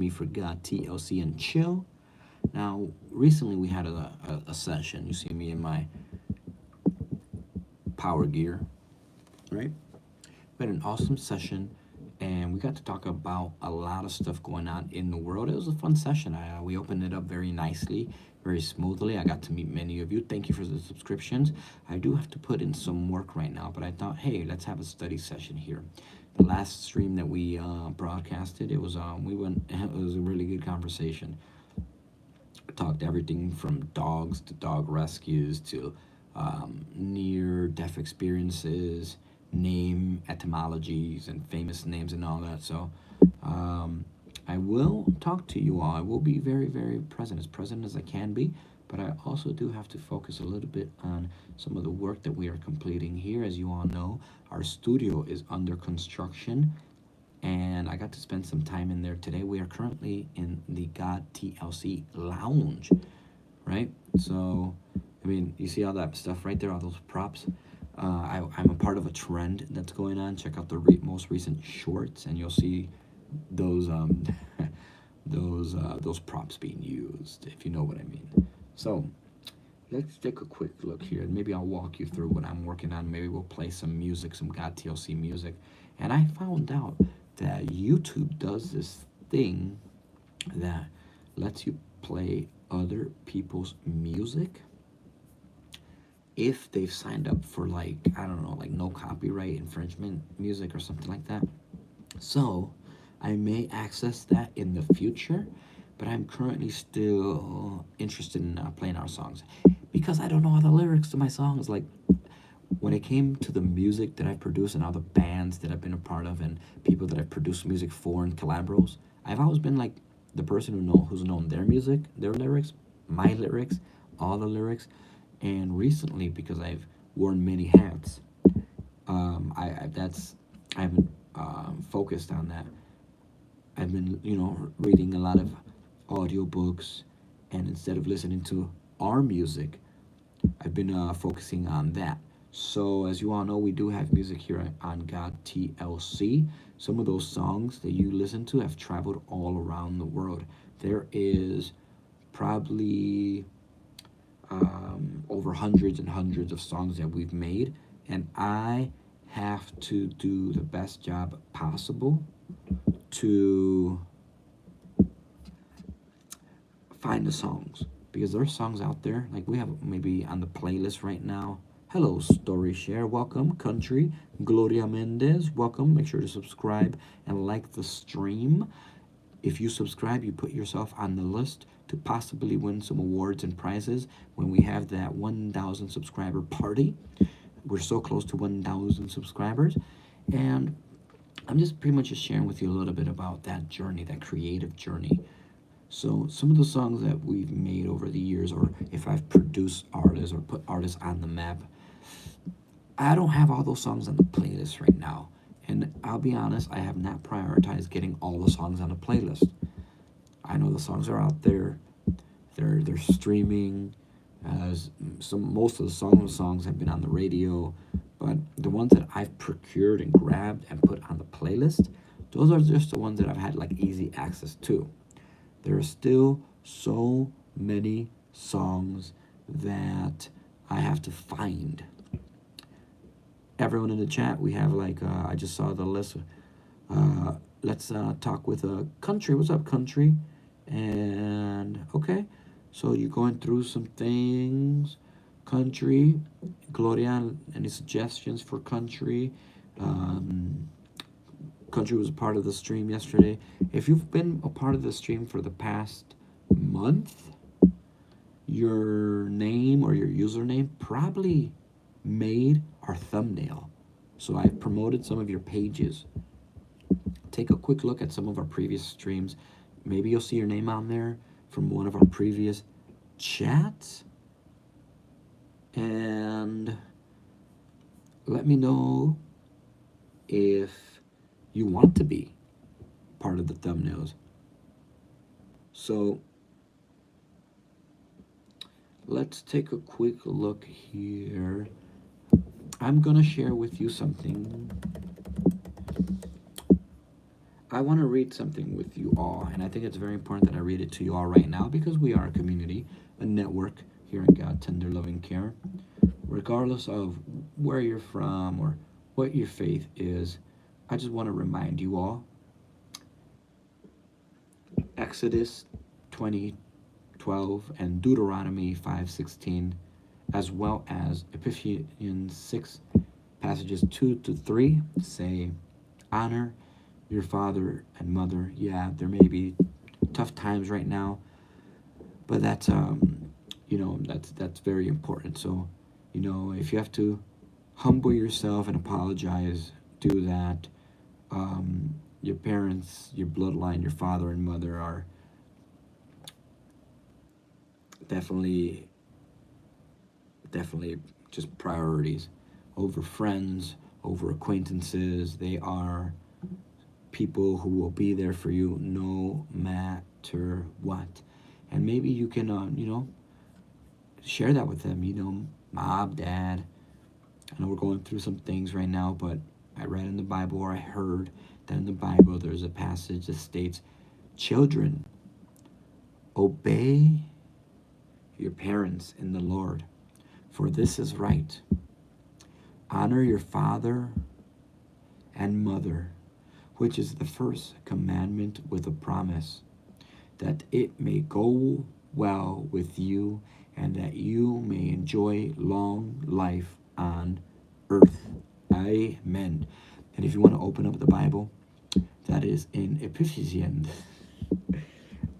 Me for God, TLC and Chill. Now, recently we had a session. You see me in my power gear, right? We had an awesome session, and we got to talk about a lot of stuff going on in the world. It was a fun session. We opened it up very nicely, very smoothly. I got to meet many of you. Thank you for the subscriptions. I do have to put in some work right now, but I thought, hey, let's have a study session here. The last stream that we broadcasted, it was we went. It was a really good conversation. Talked everything from dogs to dog rescues to near death experiences, name etymologies, and famous names and all that. So um, I will talk to you all. I will be very, very present as I can be. But I also do have to focus a little bit on some of the work that we are completing here. As you all know, our studio is under construction, and I got to spend some time in there today. We are currently in the God TLC lounge, right? So, I mean, you see all that stuff right there, all those props. I'm a part of a trend that's going on. Check out the most recent shorts, and you'll see those those props being used, if you know what I mean. So, let's take a quick look here, and maybe I'll walk you through what I'm working on. Maybe we'll play some music, some God TLC music. And I found out that YouTube does this thing that lets you play other people's music if they've signed up for, like, I don't know, like no copyright infringement music or something like that. So I may access that in the future, but I'm currently still interested in playing our songs because I don't know all the lyrics to my songs. Like, when it came to the music that I produce and all the bands that I've been a part of and people that I've produced music for and collabos, I've always been like the person who's known their music, their lyrics, my lyrics, all the lyrics. And recently, because I've worn many hats, I haven't focused on that. I've been, reading a lot of audiobooks, and instead of listening to our music, I've been focusing on that. So, as you all know, we do have music here on God TLC. Some of those songs that you listen to have traveled all around the world. There is probably over hundreds and hundreds of songs that we've made, and I have to do the best job possible to find the songs, because there are songs out there like we have maybe on the playlist right now. Hello, Story Share, welcome. Country, Gloria Mendez, welcome. Make sure to subscribe and like the stream. If you subscribe, you put yourself on the list to possibly win some awards and prizes when we have that 1,000 subscriber party. We're so close to 1,000 subscribers, and I'm just pretty much just sharing with you a little bit about that journey, that creative journey. So some of the songs that we've made over the years, or if I've produced artists or put artists on the map, I don't have all those songs on the playlist right now. And I'll be honest, I have not prioritized getting all the songs on the playlist. I know the songs are out there. They're streaming. Most of the songs have been on the radio, but the ones that I've procured and grabbed and put on the playlist, those are just the ones that I've had like easy access to. There are still so many songs that I have to find. Everyone in the chat, we have like, I just saw the list. Let's talk with Country. What's up, Country? And okay, so you're going through some things. Country, Gloria, any suggestions for Country? Country was a part of the stream yesterday. If you've been a part of the stream for the past month, your name or your username probably made our thumbnail. So I've promoted some of your pages. Take a quick look at some of our previous streams. Maybe you'll see your name on there from one of our previous chats. And let me know if you want to be part of the thumbnails. So let's take a quick look here. I'm gonna share with you something. I want to read something with you all, and I think it's very important that I read it to you all right now because we are a community, a network here in God Tender Loving Care. Regardless of where you're from or what your faith is, I just want to remind you all Exodus 20:12 and Deuteronomy 5:16, as well as Ephesians 6 passages 2 to 3 say, honor your father and mother. Yeah, there may be tough times right now, but that's very important. So, if you have to humble yourself and apologize, do that. Your parents, your bloodline, your father and mother are definitely definitely just priorities over friends, over acquaintances. They are people who will be there for you no matter what. And maybe you can, share that with them. Mom, dad, I know we're going through some things right now, but I read in the Bible, or I heard that in the Bible there's a passage that states, children, obey your parents in the Lord, for this is right. Honor your father and mother, which is the first commandment with a promise, that it may go well with you and that you may enjoy long life on earth. Amen. And if you want to open up the Bible, that is in Ephesians.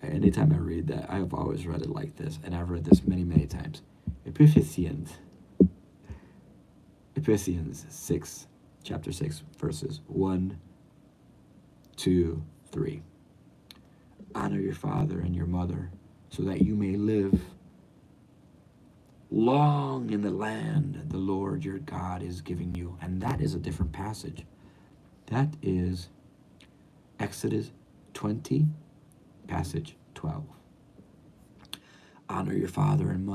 Anytime I read that, I've always read it like this, and I've read this many, many times. Ephesians 6, chapter 6, verses 1, 2, 3. Honor your father and your mother, so that you may live long in the land the Lord your God is giving you. And that is a different passage. That is Exodus 20, passage 12. Honor your father and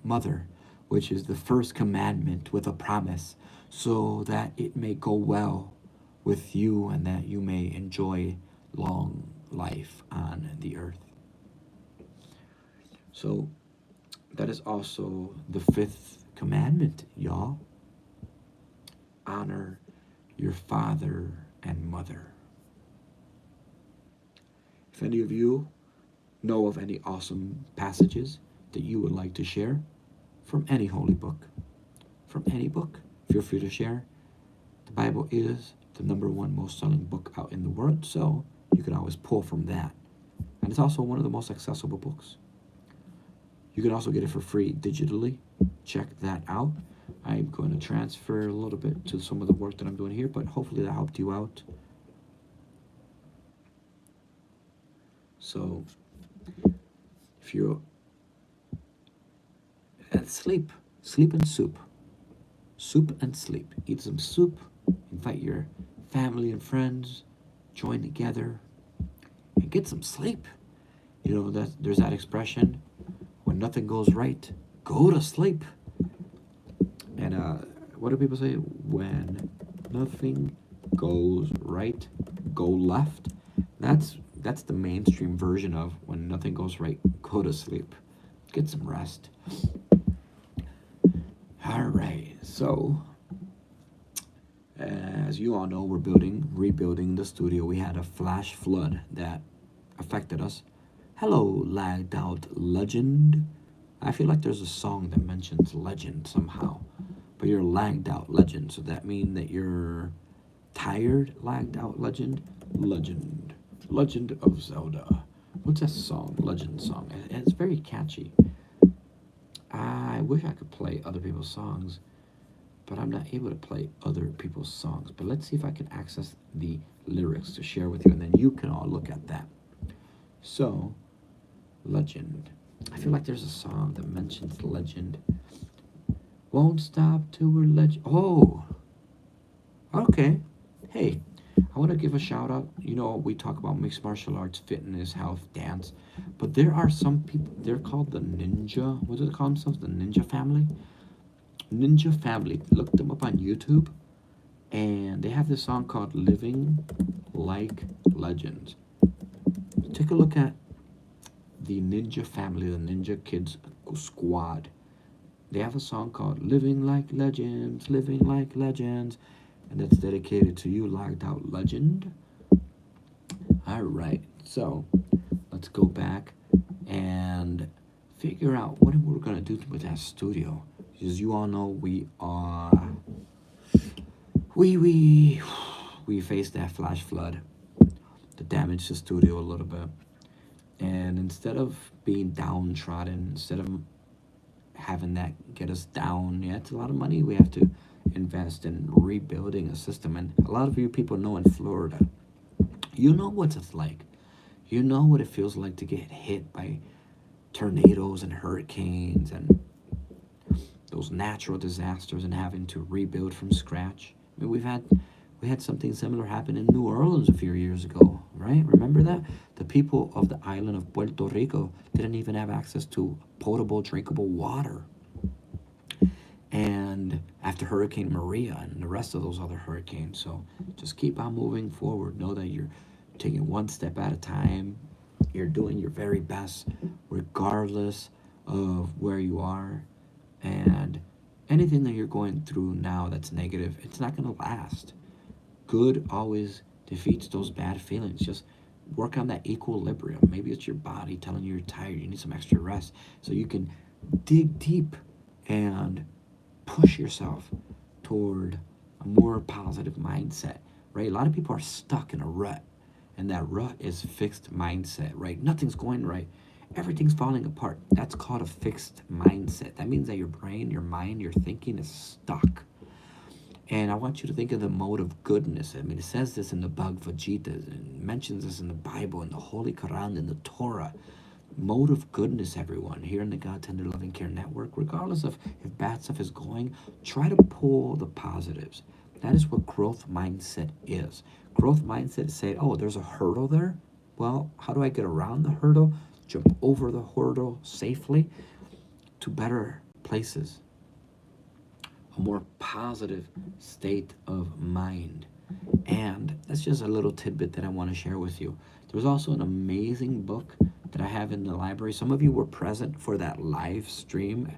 mother, which is the first commandment with a promise, so that it may go well with you and that you may enjoy long life on the earth. So that is also the fifth commandment, y'all. Honor your father and mother. If any of you know of any awesome passages that you would like to share from any holy book, feel free to share. The Bible is the #1 most selling book out in the world, so you can always pull from that. And it's also one of the most accessible books. You can also get it for free digitally. Check that out. I'm going to transfer a little bit to some of the work that I'm doing here, but hopefully that helped you out. So, if you're at sleep and soup. Soup and sleep. Eat some soup. Invite your family and friends. Join together and get some sleep. There's that expression, when nothing goes right, go to sleep. And what do people say? When nothing goes right, go left. That's the mainstream version of when nothing goes right, go to sleep. Get some rest. All right, so as you all know, we're rebuilding the studio. We had a flash flood that affected us. Hello, lagged out legend. I feel like there's a song that mentions legend somehow, but you're lagged out legend, so that means that you're tired, lagged out legend of Zelda. What's that song? Legend song. And it's very catchy. I wish I could play other people's songs, but I'm not able to play other people's songs. But let's see if I can access the lyrics to share with you, and then you can all look at that. So, legend. I feel like there's a song that mentions legend. Won't stop till we're legend. Oh, okay. Hey, I want to give a shout out. We talk about mixed martial arts, fitness, health, dance, but there are some people, they're called the Ninja. What do they call themselves? The Ninja Family? Ninja Family. Look them up on YouTube, and they have this song called Living like legends. Take a look at the Ninja family, the Ninja Kids squad. They have a song called Living Like Legends, Living Like Legends, and that's dedicated to you, Logged Out Legend. All right, so let's go back and figure out what we're going to do with that studio. As you all know, we faced that flash flood that damaged the studio a little bit. And instead of being downtrodden, instead of having that get us down, yeah, it's a lot of money we have to invest in rebuilding a system. And a lot of you people know in Florida, you know what it's like. You know what it feels like to get hit by tornadoes and hurricanes and those natural disasters and having to rebuild from scratch. I mean, we had something similar happen in New Orleans a few years ago, right? Remember that? The people of the island of Puerto Rico didn't even have access to potable, drinkable water. And after Hurricane Maria and the rest of those other hurricanes. So just keep on moving forward. Know that you're taking one step at a time. You're doing your very best, regardless of where you are. And anything that you're going through now that's negative, it's not going to last. Good always defeats those bad feelings. Just work on that equilibrium. Maybe it's your body telling you you're tired, you need some extra rest, so you can dig deep and push yourself toward a more positive mindset, right? A lot of people are stuck in a rut, and that rut is fixed mindset, right? Nothing's going right. Everything's falling apart. That's called a fixed mindset. That means that your brain, your mind, your thinking is stuck. And I want you to think of the mode of goodness. I mean, it says this in the Bhagavad Gita, and mentions this in the Bible, in the Holy Quran, in the Torah. Mode of goodness, everyone, here in the God Tender Loving Care Network, regardless of if bad stuff is going, try to pull the positives. That is what growth mindset is. Growth mindset is saying, oh, there's a hurdle there. Well, how do I get around the hurdle? Jump over the hurdle safely to better places. A more positive state of mind. And that's just a little tidbit that I want to share with you. There's also an amazing book that I have in the library. Some of you were present for that live stream.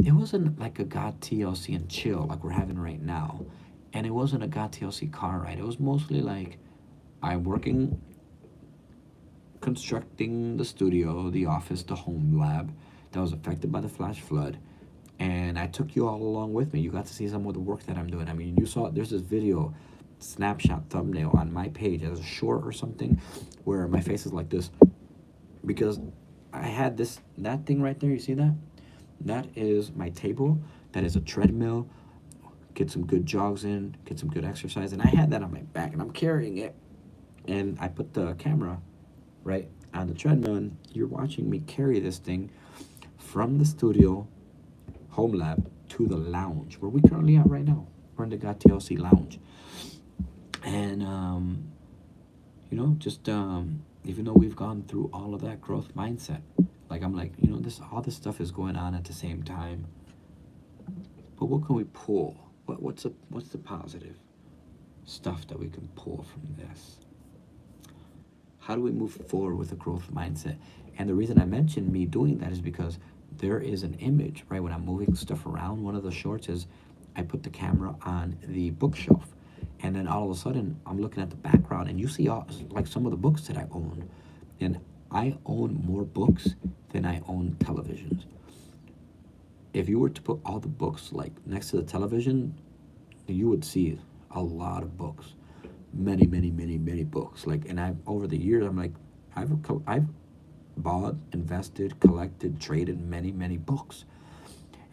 It wasn't like a God TLC and chill like we're having right now. And it wasn't a God TLC car ride. It was mostly like I'm working, constructing the studio, the office, the home lab that was affected by the flash flood. And I took you all along with me. You got to see some of the work that I'm doing. I mean, you saw there's this video snapshot thumbnail on my page as a short or something where my face is like this because I had that thing right there. You see that? That is my table. That is a treadmill. Get some good jogs in, get some good exercise. And I had that on my back and I'm carrying it. And I put the camera right on the treadmill and you're watching me carry this thing from the studio home lab to the lounge where we currently at right now. We're in the God TLC lounge. And, just even though we've gone through all of that growth mindset, like I'm like, all this stuff is going on at the same time. But what can we pull? What's the positive stuff that we can pull from this? How do we move forward with a growth mindset? And the reason I mentioned me doing that is because there is an image, right? When I'm moving stuff around, one of the shorts is I put the camera on the bookshelf. And then all of a sudden, I'm looking at the background, and you see like some of the books that I own. And I own more books than I own televisions. If you were to put all the books like next to the television, you would see a lot of books. Many, many, many, many books. Like, and over the years, I'm like, I've bought, invested, collected, traded many, many books.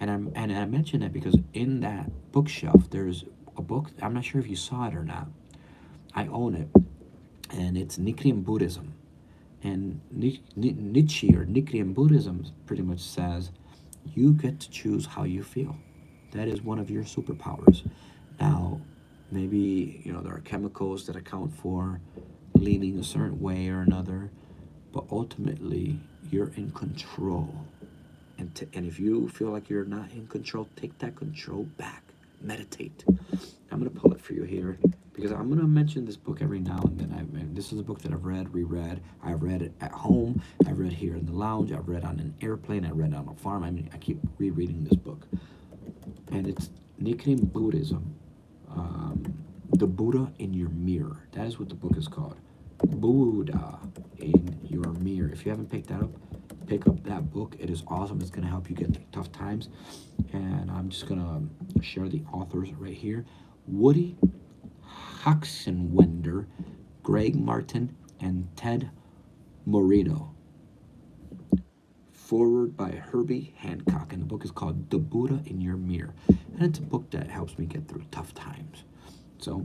And I mention that because in that bookshelf, there's a book, I'm not sure if you saw it or not. I own it, and it's Nichiren Buddhism. And Nietzsche or Nichiren Buddhism pretty much says, you get to choose how you feel. That is one of your superpowers. Now, maybe, there are chemicals that account for leaning a certain way or another, but ultimately, you're in control. And if you feel like you're not in control, take that control back. Meditate. I'm going to pull it for you here. because I'm gonna mention this book every now and then. This is a book that I've read, reread. I've read it at home. I've read here in the lounge. I've read on an airplane. I read on a farm. I mean, I keep rereading this book, and it's Nichiren Buddhism, the Buddha in your mirror. That is what the book is called. Buddha in your mirror. If you haven't picked that up, pick up that book. It is awesome. It's gonna help you get through tough times. And I'm just gonna share the authors right here: Woody Hoxenwender, Greg Martin, and Ted Morito. Forward by Herbie Hancock, and the book is called The Buddha in Your Mirror. And it's a book that helps me get through tough times. So,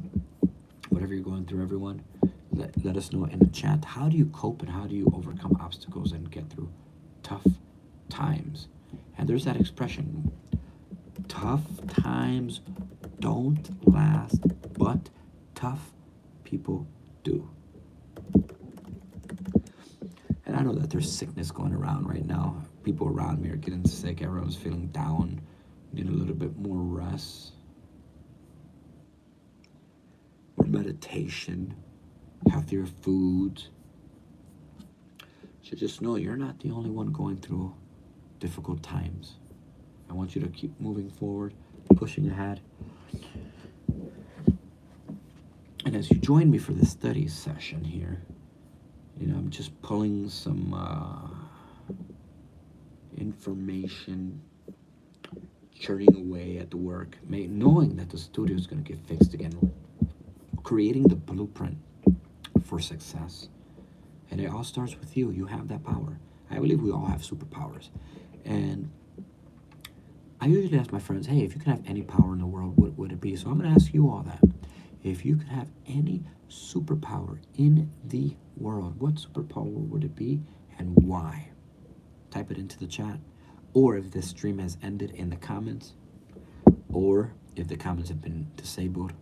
whatever you're going through, everyone, let us know in the chat. How do you cope and how do you overcome obstacles and get through tough times? And there's that expression, tough times don't last, but tough people do. And I know that there's sickness going around right now. People around me are getting sick. Everyone's feeling down, need a little bit more rest, more meditation, healthier foods. So just know you're not the only one going through difficult times. I want you to keep moving forward, pushing ahead. And as you join me for this study session here, I'm just pulling some information, churning away at the work, knowing that the studio is going to get fixed again, creating the blueprint for success. And it all starts with you. You have that power. I believe we all have superpowers. And I usually ask my friends, hey, if you could have any power in the world, what would it be? So I'm going to ask you all that. If you could have any superpower in the world, what superpower would it be and why? Type it into the chat. Or if this stream has ended, in the comments, or if the comments have been disabled,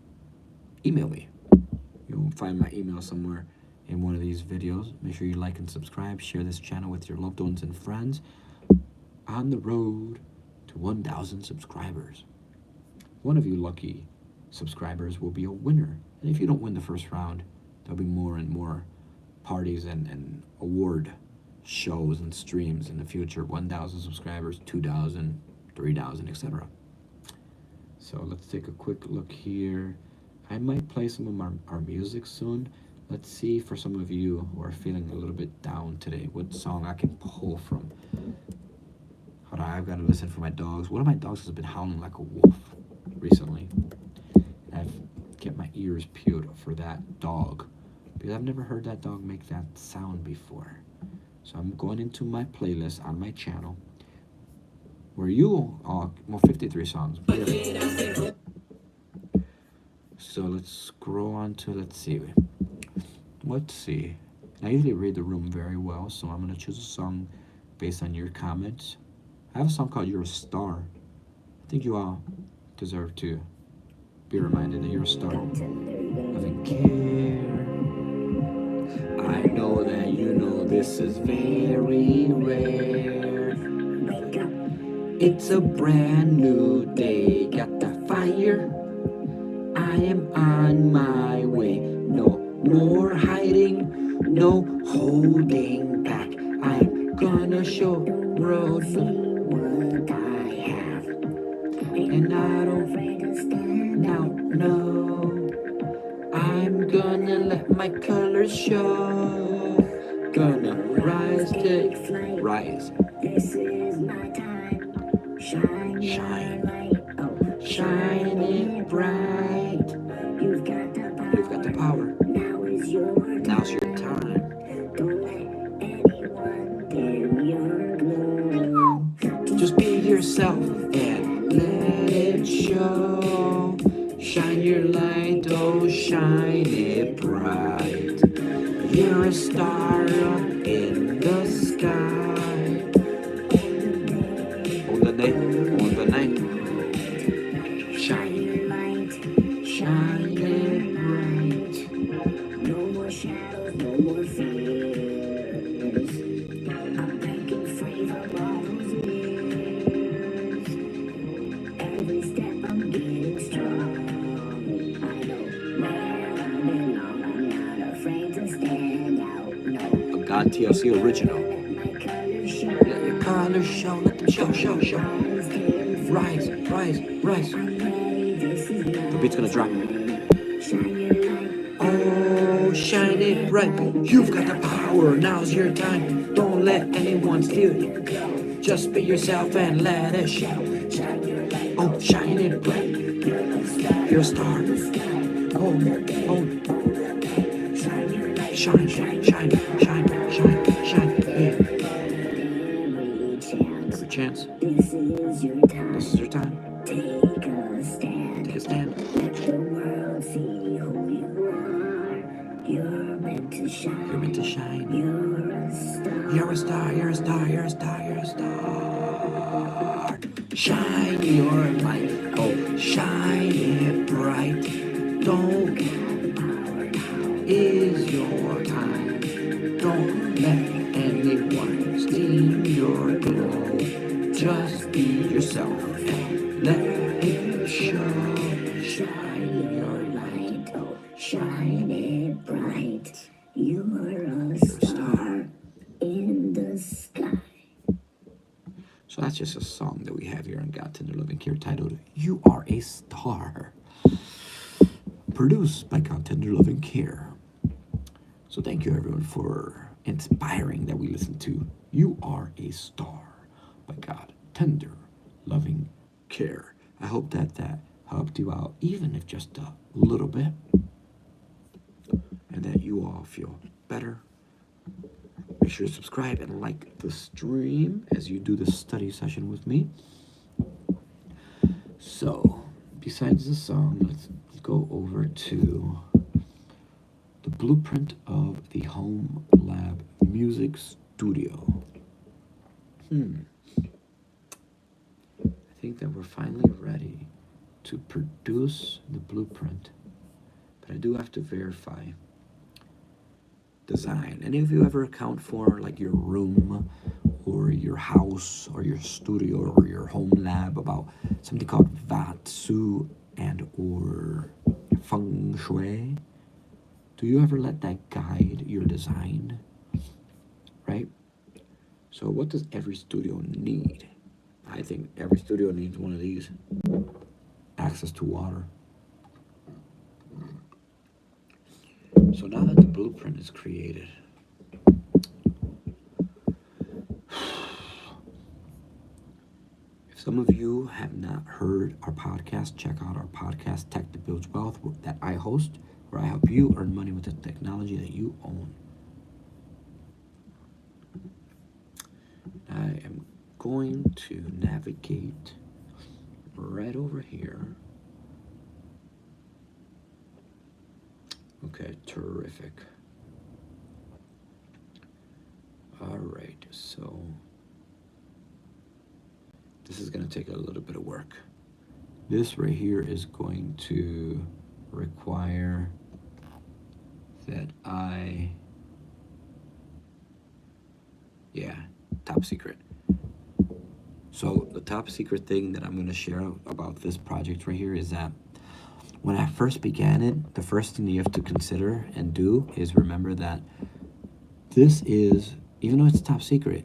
email me. You'll find my email somewhere in one of these videos. Make sure you like and subscribe. Share this channel with your loved ones and friends. On the road to 1,000 subscribers. One of you lucky subscribers will be a winner. And if you don't win the first round, there'll be more and more parties and award shows and streams in the future. 1,000 subscribers, 2,000, 3,000, etc. So let's take a quick look here. I might play some of our music soon. Let's see, for some of you who are feeling a little bit down today, what song I can pull from. Hold on, I've got to listen for my dogs. One of my dogs has been howling like a wolf recently. I've kept my ears peeled for that dog because I've never heard that dog make that sound before. So I'm going into my playlist on my channel where you all, 53 songs. So let's scroll on to, let's see. I usually read the room very well, so I'm going to choose a song based on your comments. I have a song called You're a Star. I think you all deserve to be reminded that you're a star. Nothing care. I know that you know this is very rare. It's a brand new day. Got the fire. I am on my way. No more hiding, no holding back. I'm gonna show the world what I have. And I don't now know. I'm gonna let my colors show. Gonna rise to rise. This is my time. Shine, shine it bright. You've got the power. Now's your time. Don't let anyone dim your glow. Just be yourself and let it show. Shine your light, oh shine it bright. You're a star up in the sky. On the night. Shine it bright. No more shadows, no more fears. I'm breaking free from all those years. Every step I'm getting strong. I know TLC original. Let your colors show, let them show. Rise, rise, rise. The beat's gonna drop. Oh, shine it bright. You've got the power, now's your time. Don't let anyone steal it. Just be yourself and let it show. Oh, shine it bright. You're a star. Oh. Shine. Yeah. Every chance. This is your time. Take a stand. Let the world see who you are. You're meant to shine. You're a star. Shine your light. Oh, shine it bright. Don't is your time. Don't let anyone steal your glow. Just be yourself and let it show. Shine your light, oh, shine it bright. You're a star in the sky. So that's just a song that we have here on God Tender Loving Care titled You Are a Star. Produced by God Tender Loving Care. So thank you everyone for inspiring that we listen to You Are a Star by God Tender Loving Care. I hope that helped you out, even if just a little bit, and that you all feel better. Make sure to subscribe and like the stream as you do the study session with me. So, besides the song, let's go over to the blueprint of the Home Lab Music Studio. I think that we're finally ready to produce the blueprint, but I do have to verify design. Any of you ever account for like your room or your house or your studio or your home lab about something called Vatsu and or Feng Shui? Do you ever let that guide your design? Right? So what does every studio need? I think every studio needs one of these. Access to water. So now that the blueprint is created, if some of you have not heard our podcast, check out our podcast, Tech That Builds Wealth, that I host, where I help you earn money with the technology that you own. I am going to navigate right over here. Okay, terrific. All right, so this is going to take a little bit of work. This right here is going to require that top secret. So the top secret thing that I'm going to share about this project right here is that when I first began it, the first thing that you have to consider and do is remember that this is, even though it's top secret,